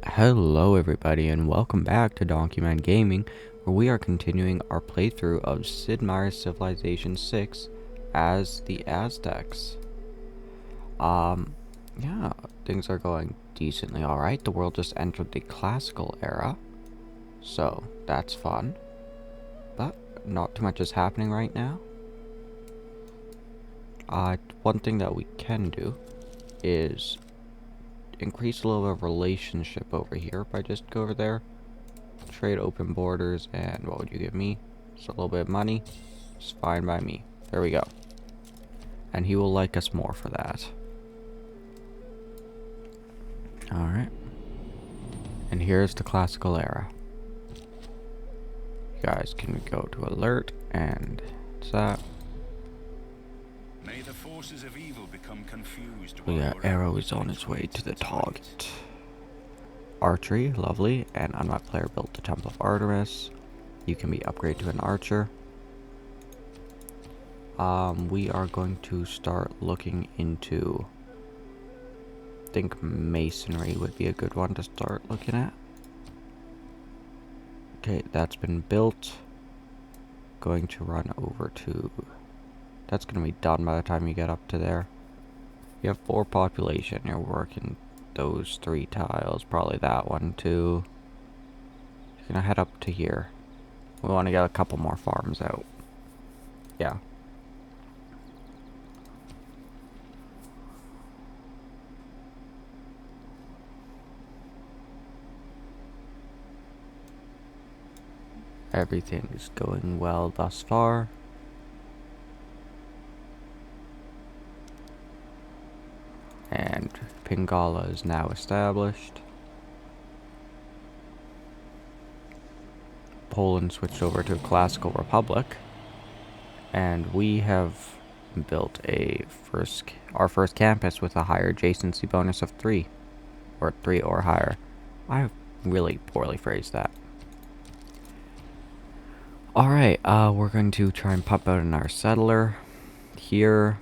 Hello everybody and welcome back to Donkeyman Gaming, where we are continuing our playthrough of Sid Meier's Civilization 6 as the Aztecs. Yeah, things are going decently alright. The world just entered the classical era, so that's fun. But not too much is happening right now. One thing that we can do is increase a little bit of relationship over here. If I just go over there, trade open borders, and what would you give me? Just a little bit of money. It's fine by me. There we go. And he will like us more for that. Alright. And here's the classical era. You guys can go to alert, and it's that. May the forces of evil become confused. We got arrow is on its way to the target. Archery, lovely. And on my player built the Temple of Artemis. You can be upgraded to an archer. We are going to start looking into, I think masonry would be a good one to start looking at. Okay, that's been built. Going to run over to, that's going to be done by the time you get up to there. You have 4 population, you're working those 3 tiles, probably that one too. You're going to head up to here. We want to get a couple more farms out. Yeah. Everything is going well thus far. And Pingala is now established. Poland switched over to a classical republic. And we have built our first campus with a higher adjacency bonus of 3. Or 3 or higher. I really poorly phrased that. Alright, we're going to try and pop out in our settler here.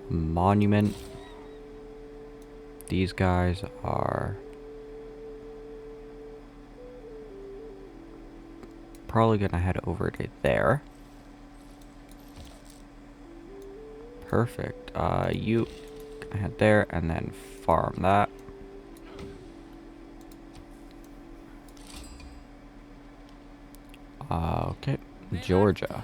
Monument. These guys are probably gonna head over to there. Perfect. You gonna head there and then farm that. Okay, Georgia.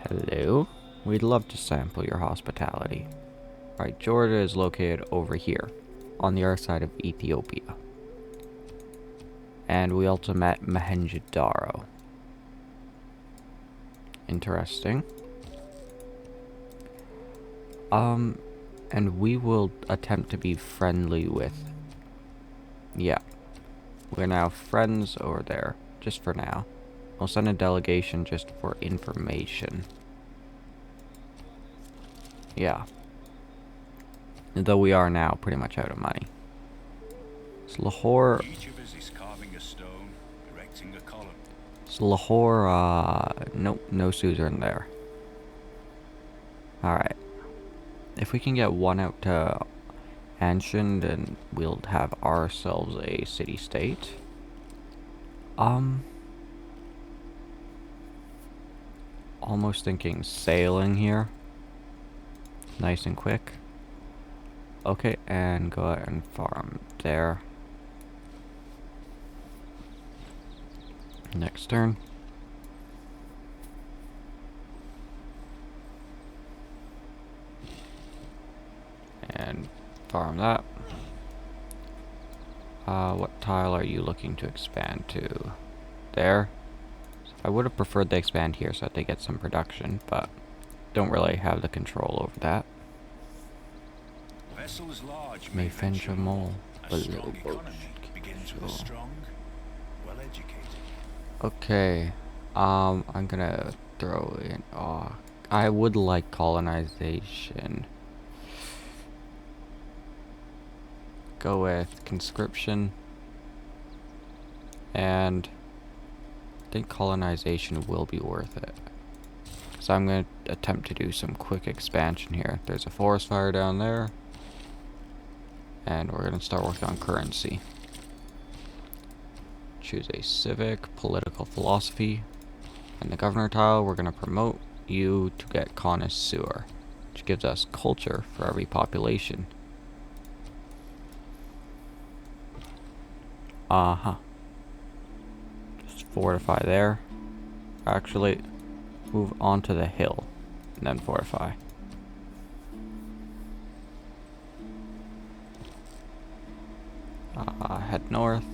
Hello. We'd love to sample your hospitality. Right, Georgia is located over here, on the other side of Ethiopia. And we also met Mohenjo-Daro. Interesting. And we will attempt to be friendly with... Yeah. We're now friends over there, just for now. We'll send a delegation just for information. Yeah. Though we are now pretty much out of money. So Lahore... Each of us is carving a stone, erecting a column. So Lahore, nope, no suzerain there. Alright. If we can get one out to Anshan, then we'll have ourselves a city-state. Almost thinking sailing here. Nice and quick. Okay, and go out and farm there. Next turn. And farm that. What tile are you looking to expand to? There. I would have preferred they expand here so that they get some production, but don't really have the control over that. Vessels large May venture more. A strong economy begins with a strong, well-educated. Okay. I'm gonna throw in... I would like colonization. Go with conscription. And I think colonization will be worth it. So I'm going to attempt to do some quick expansion here. There's a forest fire down there. And we're going to start working on currency. Choose a civic, political philosophy. And the governor tile, we're going to promote you to get connoisseur, which gives us culture for every population. Just fortify there. Actually, move onto the hill and then fortify. Head north.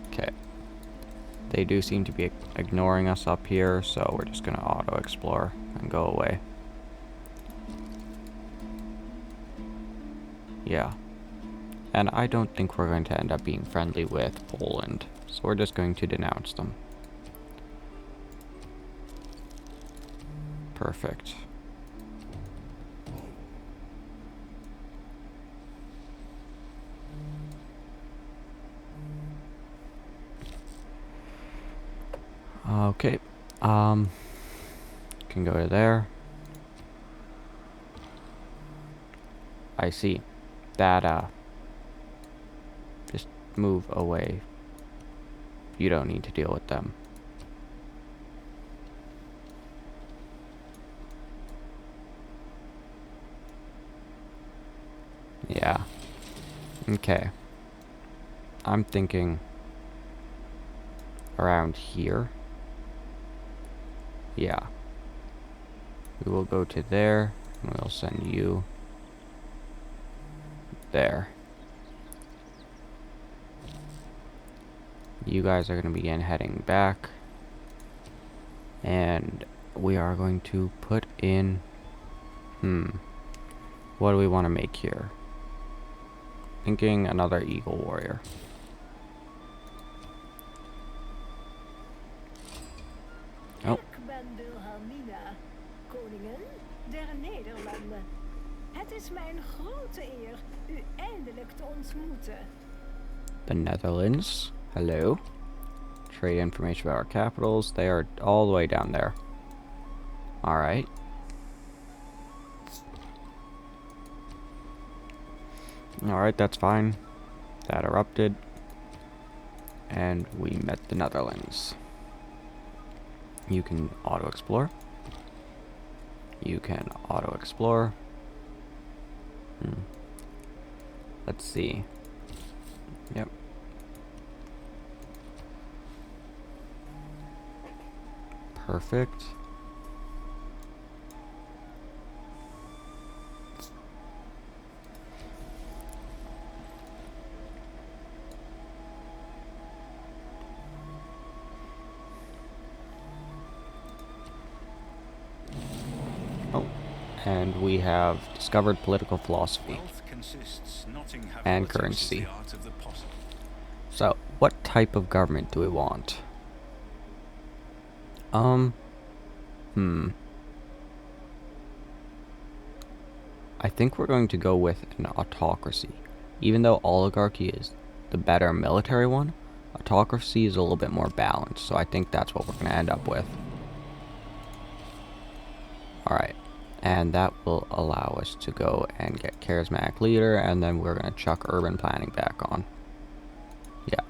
Okay. They do seem to be ignoring us up here, so we're just gonna auto-explore and go away. Yeah. And I don't think we're going to end up being friendly with Poland, so we're just going to denounce them. Perfect. Okay. Can go to there. I see. That, just move away. You don't need to deal with them. Yeah. Okay. I'm thinking around here. Yeah. We will go to there, and we'll send you there. You guys are going to begin heading back. And we are going to put in... What do we want to make here? Thinking another Eagle Warrior. Oh. Ik ben Wilhelmina, koningin der Nederlanden. Het is mijn grote eer u eindelijk te ontmoeten. The Netherlands. Hello. Trade information about our capitals. They are all the way down there. Alright. Alright, that's fine. That erupted. And we met the Netherlands. You can auto-explore. You can auto-explore. Let's see. Yep. Perfect. Oh, and we have discovered political philosophy Wealth consists not in having and what takes currency. the art of the possible. So, what type of government do we want? I think we're going to go with an autocracy. Even though oligarchy is the better military one, autocracy is a little bit more balanced, so I think that's what we're going to end up with. Alright, and that will allow us to go and get charismatic leader, and then we're going to chuck urban planning back on. Yeah.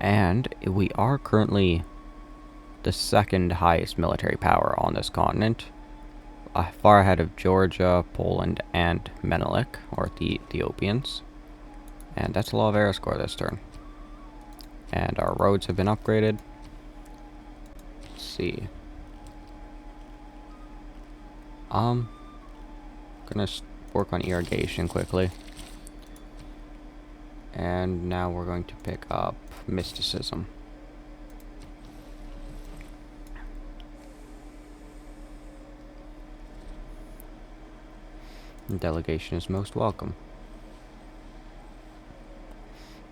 And we are currently the second highest military power on this continent. Far ahead of Georgia, Poland, and Menelik, or the Ethiopians. And that's a lot of air score this turn. And our roads have been upgraded. Let's see. Gonna work on irrigation quickly. And now we're going to pick up mysticism. Delegation is most welcome.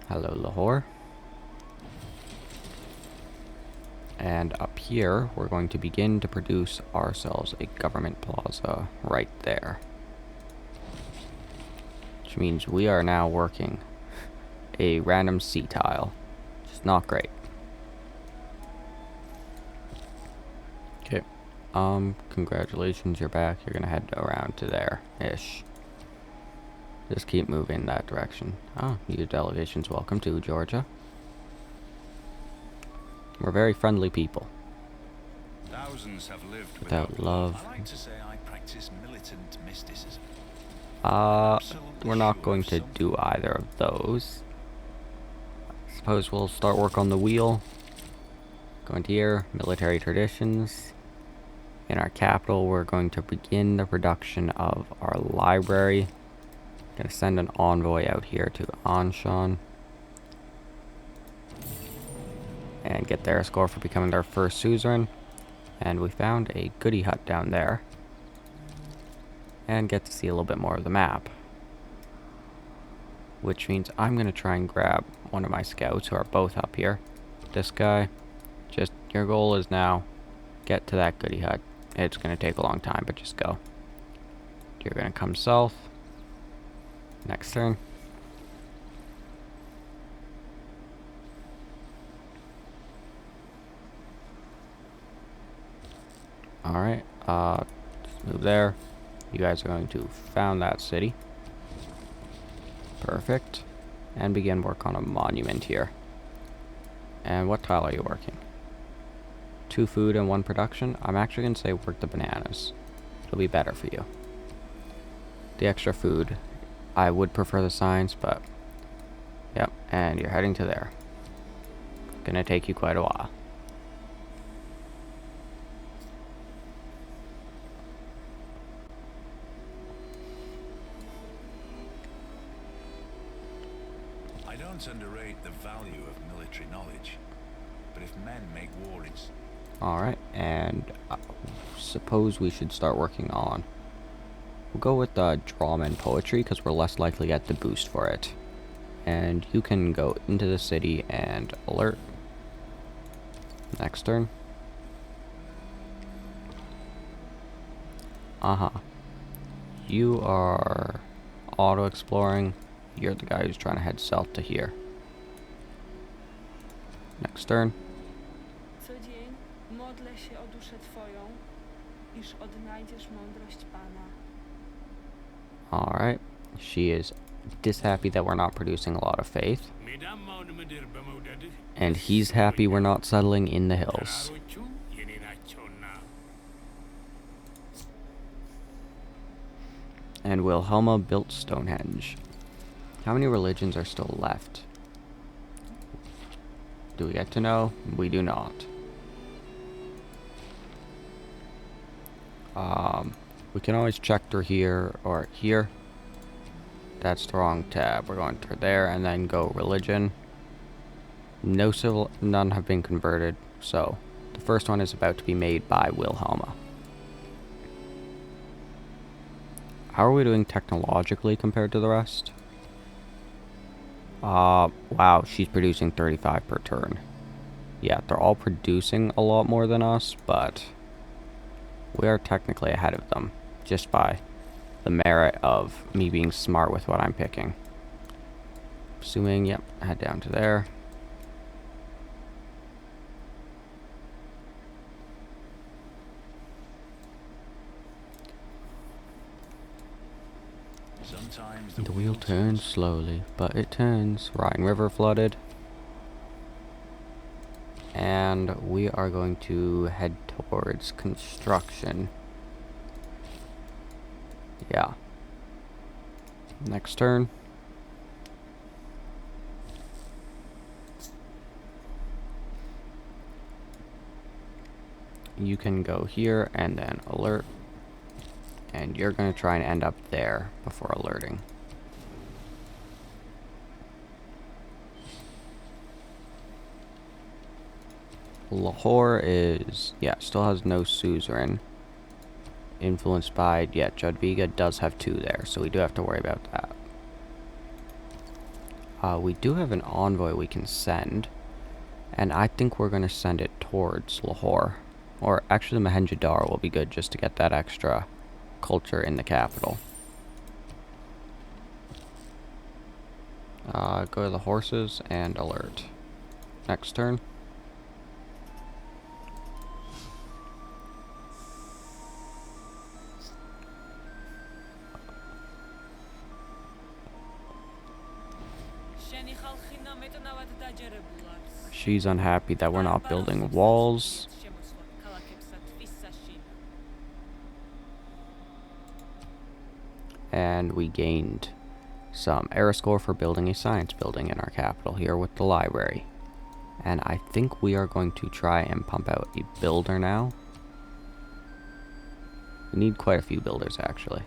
Hello, Lahore. And up here, we're going to begin to produce ourselves a government plaza right there. Which means we are now working a random sea tile. Just not great. Okay. Congratulations, you're back. You're gonna head around to there-ish. Just keep moving that direction. Oh, your delegation's welcome to Georgia. We're very friendly people. Thousands have lived Without love. I like to say I practice militant mysticism. We're not going to do either of those. Suppose we'll start work on the wheel. Go into here, military traditions. In our capital, we're going to begin the production of our library. Gonna send an envoy out here to Anshan. And get their score for becoming their first suzerain. And we found a goodie hut down there. And get to see a little bit more of the map. Which means I'm going to try and grab one of my scouts who are both up here. This guy. Just, your goal is now, get to that goodie hut. It's going to take a long time, but just go. You're going to come south. Next turn. Alright, just move there. You guys are going to found that city. Perfect. And begin work on a monument here. And what tile are you working? 2 food and 1 production? I'm actually going to say work the bananas. It'll be better for you. The extra food. I would prefer the science, but... Yep, and you're heading to there. Gonna take you quite a while. I don't underrate the value of military knowledge, but if men make war it's... Alright, and suppose we should start working on... We'll go with drama and poetry, because we're less likely to get the boost for it. And you can go into the city and alert. Next turn. You are auto-exploring. You're the guy who's trying to head south to here. Next turn. Co dzień modlę się o duszę Twoją, iż odnajdziesz mądrość Pana. Alright. She is dishappy that we're not producing a lot of faith. And he's happy we're not settling in the hills. And Wilhelma built Stonehenge. How many religions are still left? Do we get to know? We do not. We can always check through here or here. That's the wrong tab. We're going through there and then go religion. None have been converted. So the first one is about to be made by Wilhelma. How are we doing technologically compared to the rest? Wow, she's producing 35 per turn. Yeah, they're all producing a lot more than us, but we are technically ahead of them just by the merit of me being smart with what I'm picking. Assuming, yep, head down to there. Sometimes The wheel turns slowly, but it turns. Rhine River flooded. And we are going to head towards construction. Yeah. Next turn. You can go here and then alert. And you're going to try and end up there before alerting. Lahore is, yeah, still has no suzerain. Influenced by, yeah, Jadviga does have 2 there, so we do have to worry about that. We do have an envoy we can send. And I think we're going to send it towards Lahore. Or actually Mohenjo-Daro will be good just to get that extra culture in the capital. Go to the horses and alert. Next turn. She's unhappy that we're not building walls. And we gained some era score for building a science building in our capital here with the library. And I think we are going to try and pump out a builder now. We need quite a few builders actually.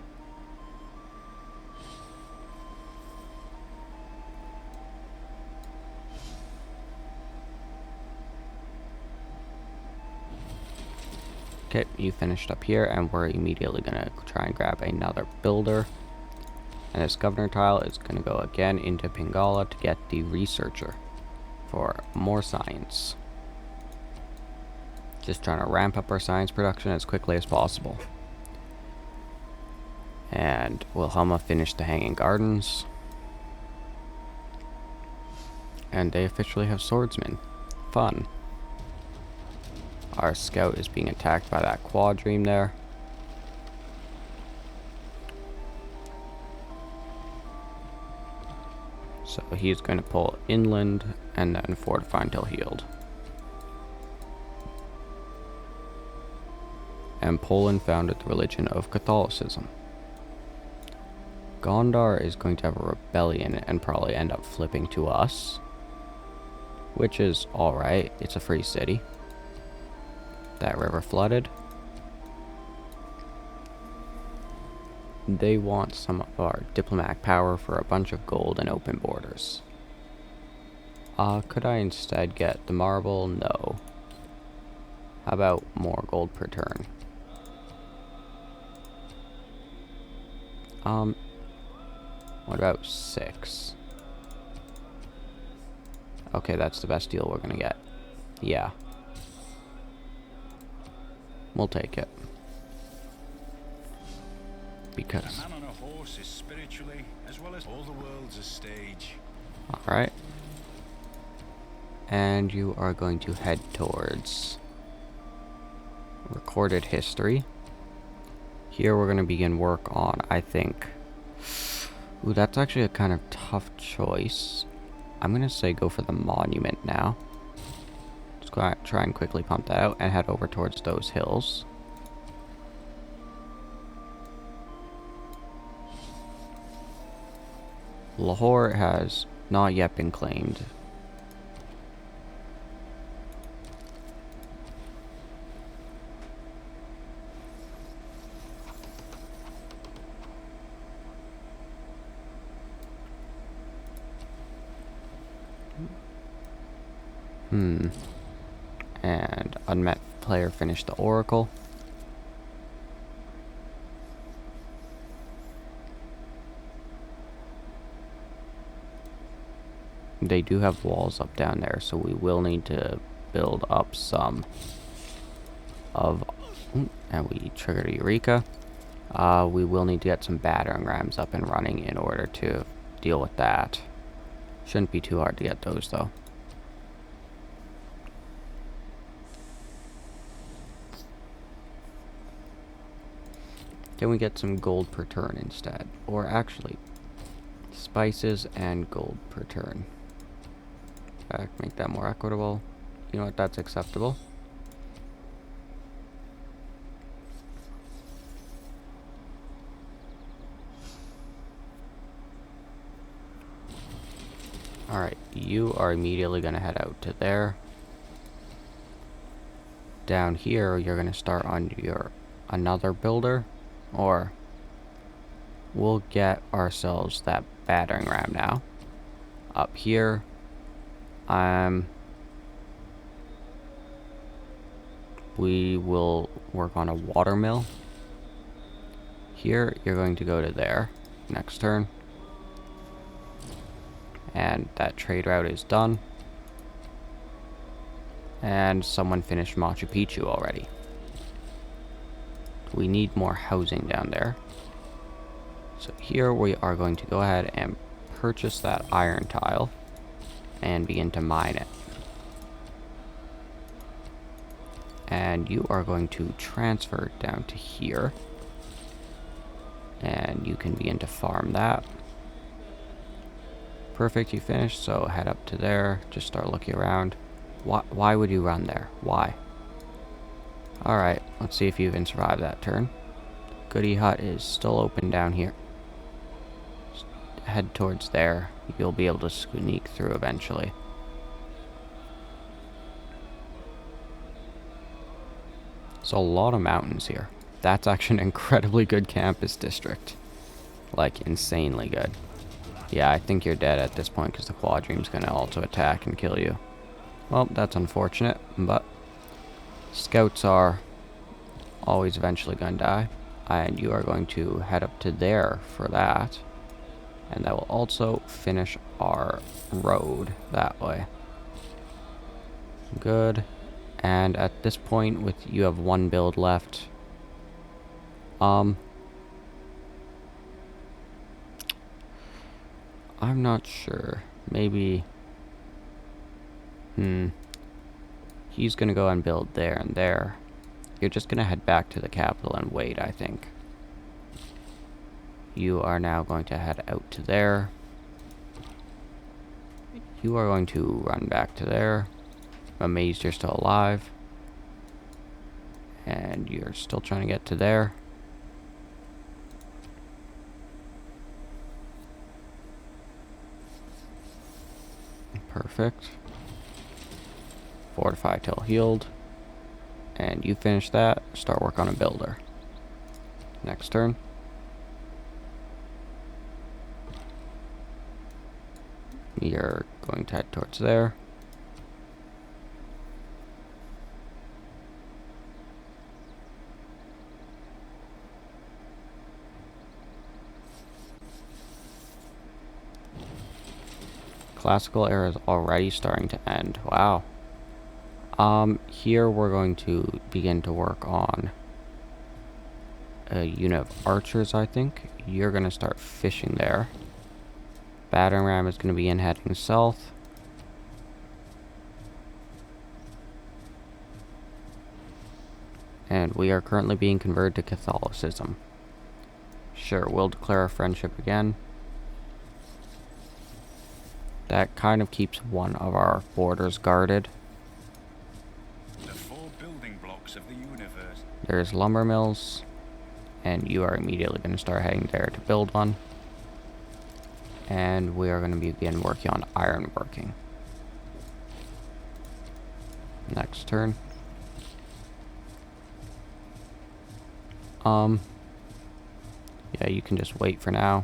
Okay, you finished up here, and we're immediately gonna try and grab another builder. And this governor tile is gonna go again into Pingala to get the researcher for more science. Just trying to ramp up our science production as quickly as possible. And Wilhelma finished the Hanging Gardens. And they officially have swordsmen. Fun. Our scout is being attacked by that quadreme there. So he's going to pull inland and then fortify until healed. And Poland founded the religion of Catholicism. Gondar is going to have a rebellion and probably end up flipping to us. Which is alright, it's a free city. That river flooded. They want some of our diplomatic power for a bunch of gold and open borders. Could I instead get the marble? No. How about more gold per turn? What about 6? Okay, that's the best deal we're gonna get. Yeah. We'll take it. Because... A man on a horse is spiritually, as well as all the world's a stage. Alright. And you are going to head towards recorded history. Here we're going to begin work on, I think... Ooh, that's actually a kind of tough choice. I'm going to say go for the monument now. Just go out, try and quickly pump that out and head over towards those hills. Lahore has not yet been claimed. And unmet player finished the Oracle. They do have walls up down there, so we will need to build up some of... And we triggered Eureka. We will need to get some battering rams up and running in order to deal with that. Shouldn't be too hard to get those, though. Can we get some gold per turn instead? Or actually, spices and gold per turn. Make that more equitable. You know what, that's acceptable. Alright, you are immediately going to head out to there. Down here, you're going to start on your another builder. Or we'll get ourselves that battering ram now. Up here, we will work on a watermill. Here, you're going to go to there next turn. And that trade route is done. And someone finished Machu Picchu already. We need more housing down there. So here we are going to go ahead and purchase that iron tile and begin to mine it. And you are going to transfer it down to here. And you can begin to farm that. Perfect, you finished, so head up to there. Just start looking around. Why would you run there? Why? Alright, let's see if you even survive that turn. Goody Hut is still open down here. Just head towards there. You'll be able to sneak through eventually. There's a lot of mountains here. That's actually an incredibly good campus district. Like, insanely good. Yeah, I think you're dead at this point because the Quadrine's going to also attack and kill you. Well, that's unfortunate, but scouts are always eventually going to die. And you are going to head up to there for that. And that will also finish our road that way. Good. And at this point, with you have one build left. I'm not sure. Maybe... He's gonna go and build there and there. You're just gonna head back to the capital and wait, I think. You are now going to head out to there. You are going to run back to there. I'm amazed you're still alive. And you're still trying to get to there. Perfect. Fortify till healed. And you finish that. Start work on a builder. Next turn. You're going to head towards there. Classical era is already starting to end. Wow. Here we're going to begin to work on a unit of archers, I think. You're going to start fishing there. Battering ram is going to begin heading south. And we are currently being converted to Catholicism. Sure, we'll declare our friendship again. That kind of keeps one of our borders guarded. The four building blocks of the universe. There's lumber mills. And you are immediately going to start heading there to build one. And we are going to begin working on iron working. Next turn. Yeah, you can just wait for now.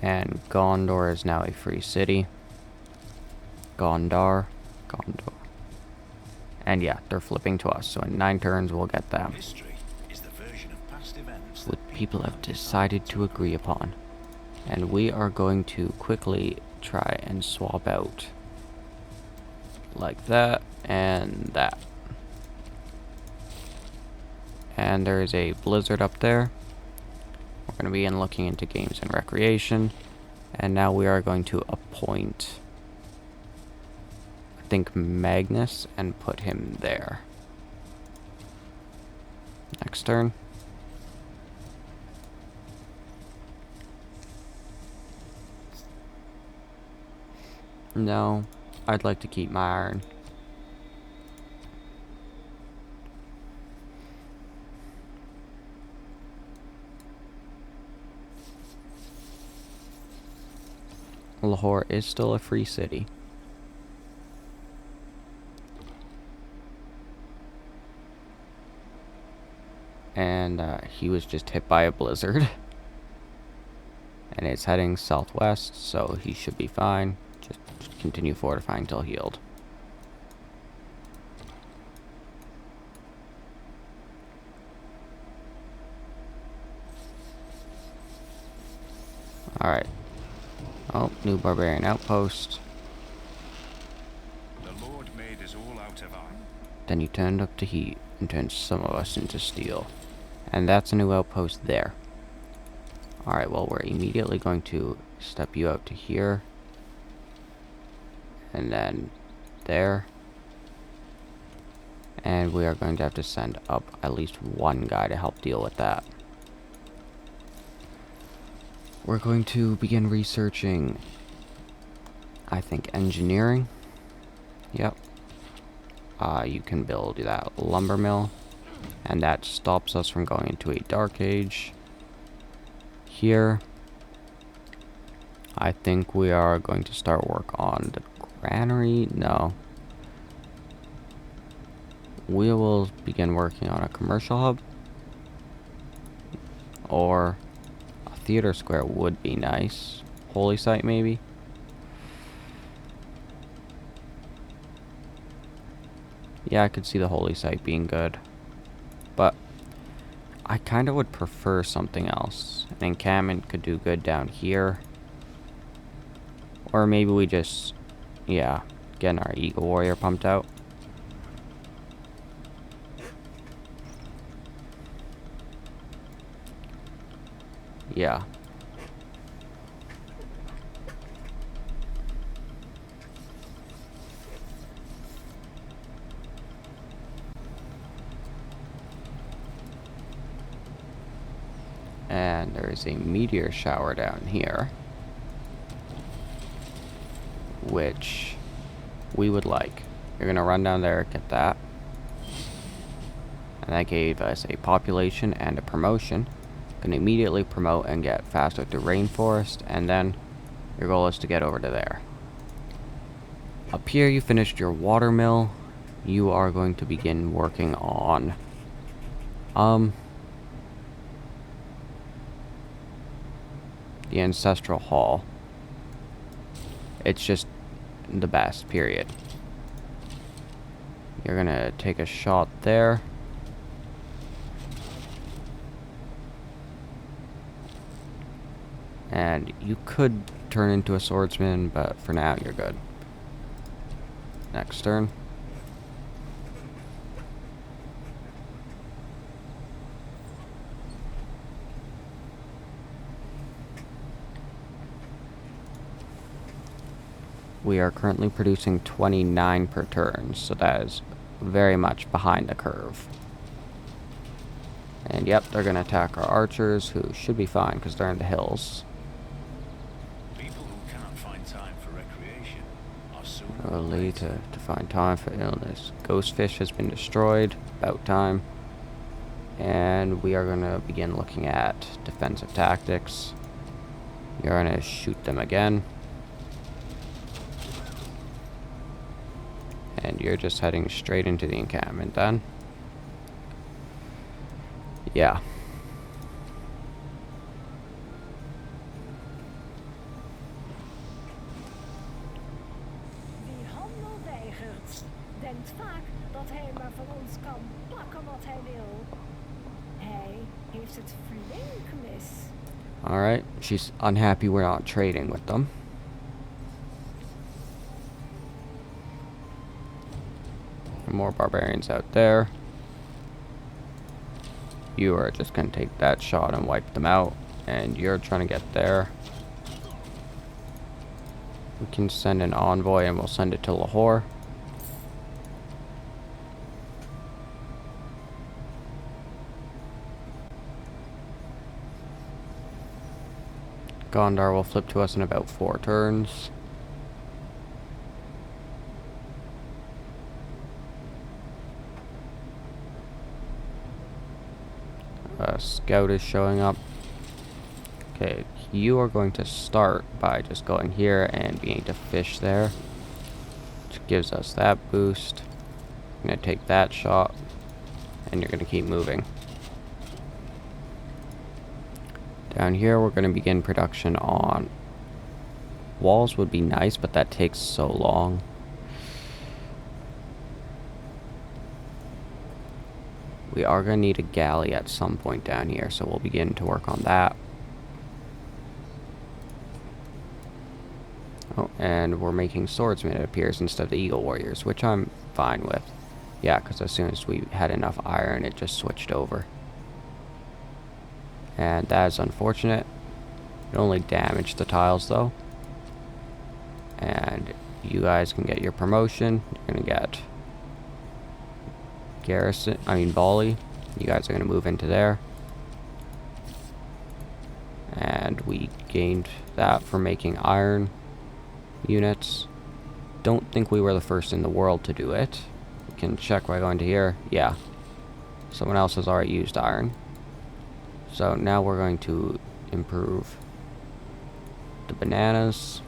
And Gondor is now a free city. Gondor. And yeah, they're flipping to us, so in 9 turns we'll get them. History is the version of past events What people have decided to agree upon. And we are going to quickly try and swap out. Like that, and that. And there is a blizzard up there. We're going to begin looking into games and recreation. And now we are going to appoint, I think, Magnus and put him there. Next turn. No, I'd like to keep my iron. Lahore is still a free city. And he was just hit by a blizzard. And it's heading southwest, so he should be fine. Just continue fortifying till healed. Alright. Oh, new barbarian outpost. Then you turned up the heat and turned some of us into steel. And that's a new outpost there. Alright, well, we're immediately going to step you out to here. And then there. And we are going to have to send up at least one guy to help deal with that. We're going to begin researching, I think, engineering. Yep. You can build that lumber mill. And that stops us from going into a dark age. Here, I think we are going to start work on the granary. No. We will begin working on a commercial hub. Or a theater square would be nice. Holy site, maybe? Yeah, I could see the holy site being good. But I kind of would prefer something else. An encampment could do good down here. Or maybe we just, yeah, getting our Eagle Warrior pumped out. Yeah. And there is a meteor shower down here, which we would like. You're gonna run down there, get that. And that gave us a population and a promotion. Gonna immediately promote and get faster through rainforest, and then your goal is to get over to there. Up here you finished your water mill. You are going to begin working on the ancestral hall. It's just the best, period. You're gonna take a shot there. And you could turn into a swordsman, but for now you're good. Next turn. We are currently producing 29 per turn, so that is very much behind the curve. And yep, they're going to attack our archers, who should be fine because they're in the hills. People who cannot find time for recreation are sooner or Early later. to find time for illness. Ghostfish has been destroyed, about time. And we are going to begin looking at defensive tactics. You're going to shoot them again. And you're just heading straight into the encampment then. Yeah. Wie handel weigert, denkt vaak dat hij maar van ons kan pakken wat hij wil. Hij heeft het flink mis. Alright, she's unhappy we're not trading with them. More barbarians out there. You are just gonna take that shot and wipe them out, and you're trying to get there. We can send an envoy and we'll send it to Lahore. Gondar will flip to us in about 4 turns. Scout is showing up. Okay, you are going to start by just going here and beginning to fish there, which gives us that boost. I'm going to take that shot, and you're going to keep moving. Down here, we're going to begin production on walls. Would be nice, but that takes so long. We are going to need a galley at some point down here, so we'll begin to work on that. Oh, and we're making swordsmen, it appears, instead of the Eagle Warriors, which I'm fine with. Yeah, because as soon as we had enough iron, it just switched over. And that is unfortunate. It only damaged the tiles, though. And you guys can get your promotion. You're going to get Bali. You guys are going to move into there. And we gained that for making iron units. Don't think we were the first in the world to do it. We can check by going to here. Yeah. Someone else has already used iron. So now we're going to improve the bananas.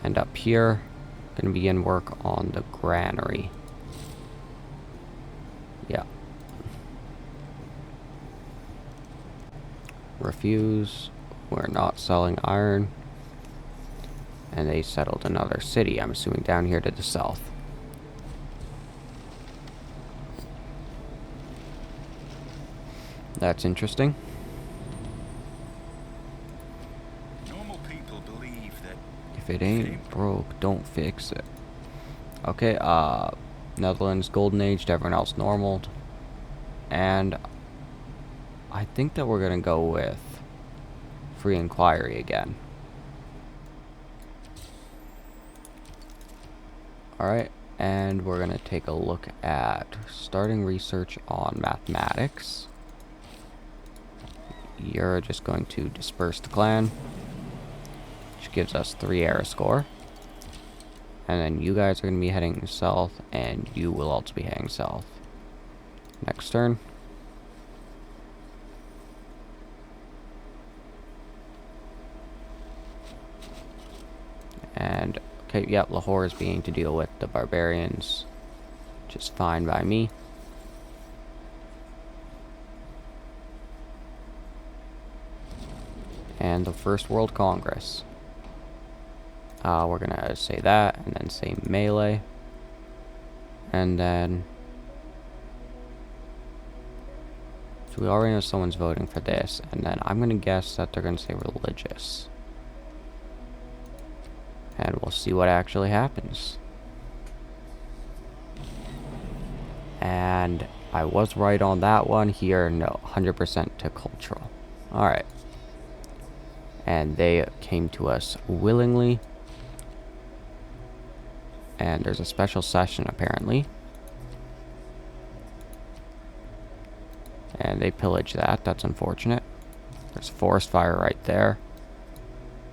And up here, going to begin work on the granary. Yeah. Refuse. We're not selling iron. And they settled another city, I'm assuming down here to the south. That's interesting. Normal people believe that If it ain't broke, don't fix it. Okay, Netherlands Golden Age to everyone else normal. And I think that we're gonna go with free inquiry again. Alright, and we're gonna take a look at starting research on mathematics. You're just going to disperse the clan, which gives us 3 era score. And then you guys are going to be heading south, and you will also be heading south. Next turn. And, okay, yep, Lahore is beginning to deal with the barbarians, which is fine by me. And the First World Congress. We're gonna say that, and then say melee. And then... So we already know someone's voting for this, and then I'm gonna guess that they're gonna say religious. And we'll see what actually happens. And I was right on that one here. No, 100% to cultural. Alright. And they came to us willingly. And there's a special session, apparently. And they pillaged that. That's unfortunate. There's a forest fire right there.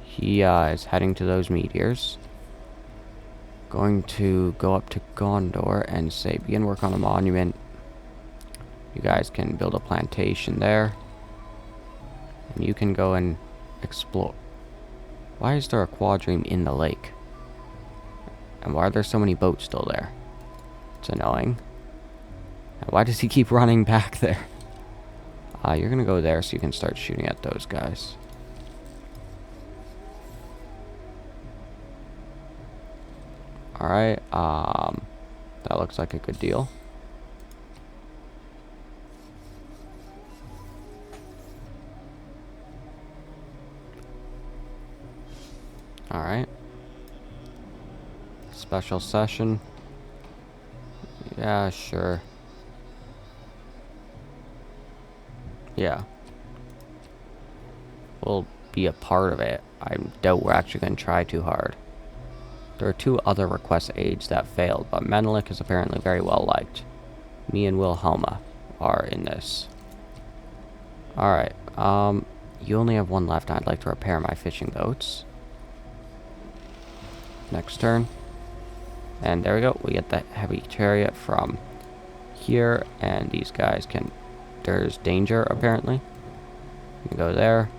He is heading to those meteors. Going to go up to Gondor and say, begin work on a monument. You guys can build a plantation there. And you can go and explore. Why is there a quadrime in the lake? And why are there so many boats still there? It's annoying. And why does he keep running back there? You're gonna go there so you can start shooting at those guys. Alright, that looks like a good deal. Alright. Special session. Yeah, sure. Yeah. We'll be a part of it. I doubt we're actually going to try too hard. There are 2 other request aids that failed, but Menelik is apparently very well liked. Me and Wilhelma are in this. Alright, you only have 1 left. I'd like to repair my fishing boats. Next turn. And there we go. We get the heavy chariot from here, and these guys can... There's danger, apparently. You can go there.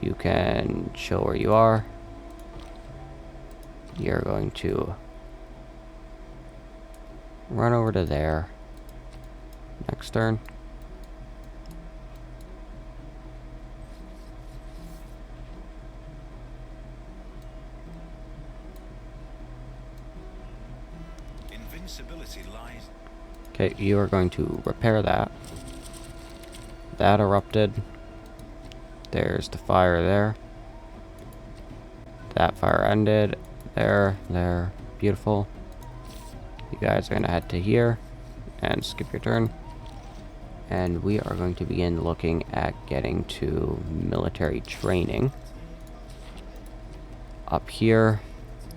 You can show where you are. You're going to run over to there. Next turn. invincibility lies. Okay, you are going to repair that. That erupted. There's the fire there. That fire ended. There. Beautiful. You guys are gonna head to here and skip your turn. And we are going to begin looking at getting to military training. Up here,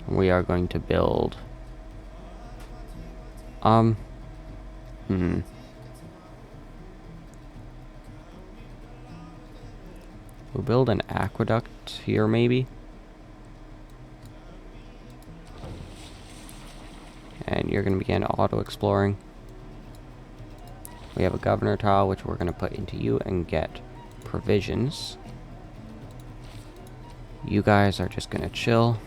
we are going to build... We'll build an aqueduct here, maybe. And you're going to begin auto-exploring. We have a governor tile, which we're going to put into you and get provisions. You guys are just going to chill.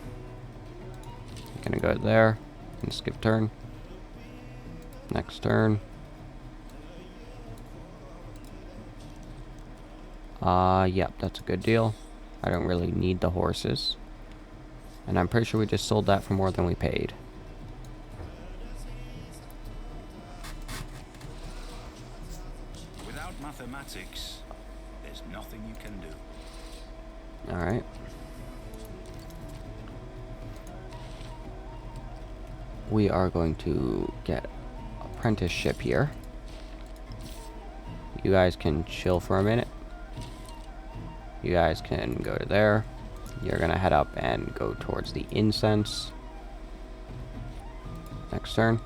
Going to go there and skip turn. Next turn. Yep, that's a good deal. I don't really need the horses. And I'm pretty sure we just sold that for more than we paid. Without mathematics, there's nothing you can do. Alright. We are going to get apprenticeship here. You guys can chill for a minute. You guys can go to there. You're gonna head up and go towards the incense. Next turn.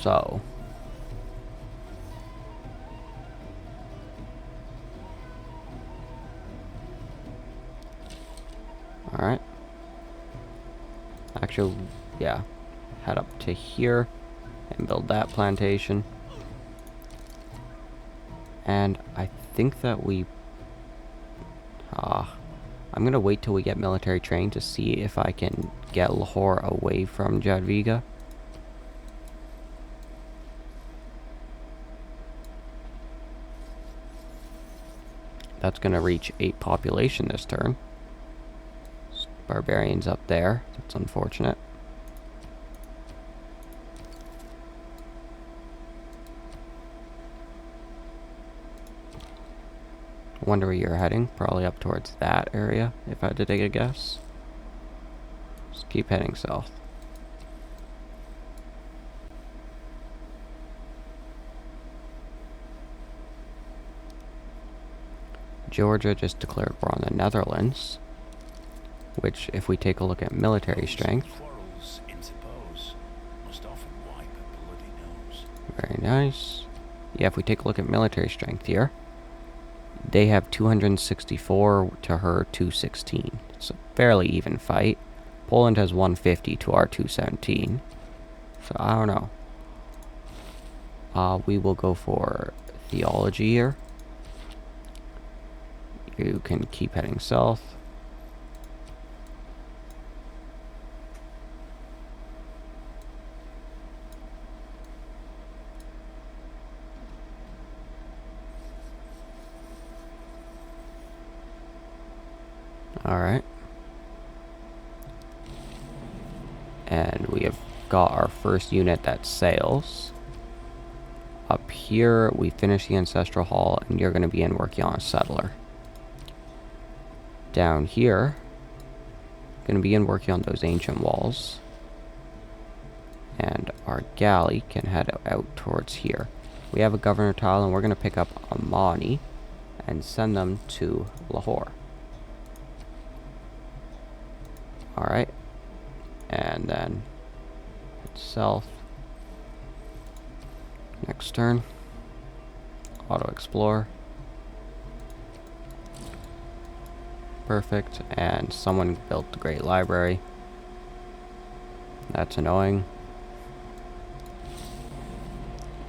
So. Alright. Actually, yeah. Head up to here and build that plantation. And I think that we... I'm gonna wait till we get military trained to see if I can get Lahore away from Jadviga. That's gonna reach 8 population this turn. Barbarians up there. That's unfortunate. Wonder where you're heading. Probably up towards that area, if I had to take a guess. Just keep heading south. Georgia just declared war on the Netherlands, which, if we take a look at military strength, Quarrels interpose, must often wipe a bloody nose. very nice. Yeah, if we take a look at military strength here, they have 264 to her 216. It's a fairly even fight. Poland has 150 to our 217. So I don't know. We will go for theology here. You can keep heading south. Alright. And we have got our first unit that sails. Up here, we finish the Ancestral Hall, and you're going to begin working on a settler. Down here, going to begin working on those ancient walls. And our galley can head out towards here. We have a governor tile, and we're going to pick up Amani and send them to Lahore. Alright, and then head south. Next turn, auto explore. Perfect, and someone built the Great Library. That's annoying.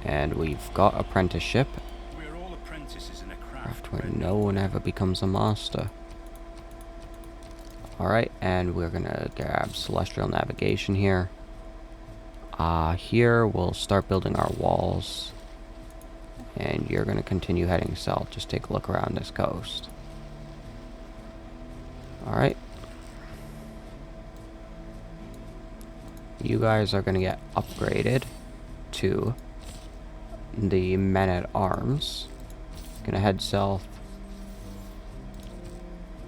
And we've got apprenticeship, We're all apprentices in a craft where no one ever becomes a master. Alright, and we're gonna grab Celestial Navigation here. Here we'll start building our walls. And you're gonna continue heading south. Just take a look around this coast. Alright. You guys are gonna get upgraded to the Men-at-Arms. Gonna head south.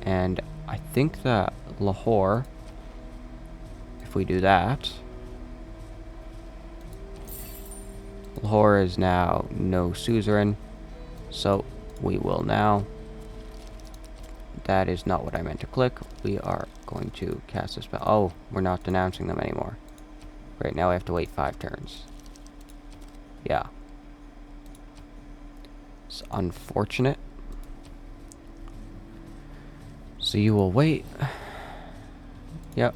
And I think that Lahore, if we do that, Lahore is now no suzerain, so we will now. That is not what I meant to click. We are going to cast a spell. Oh, we're not denouncing them anymore. Right now we have to wait 5 turns. Yeah. It's unfortunate. So you will wait. Yep.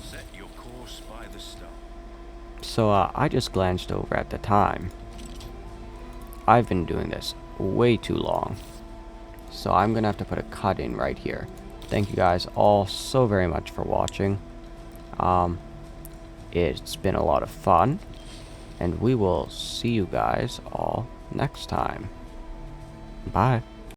Set your course by the star. So I just glanced over at the time. I've been doing this way too long. So I'm going to have to put a cut in right here. Thank you guys all so very much for watching. It's been a lot of fun. And we will see you guys all next time. Bye.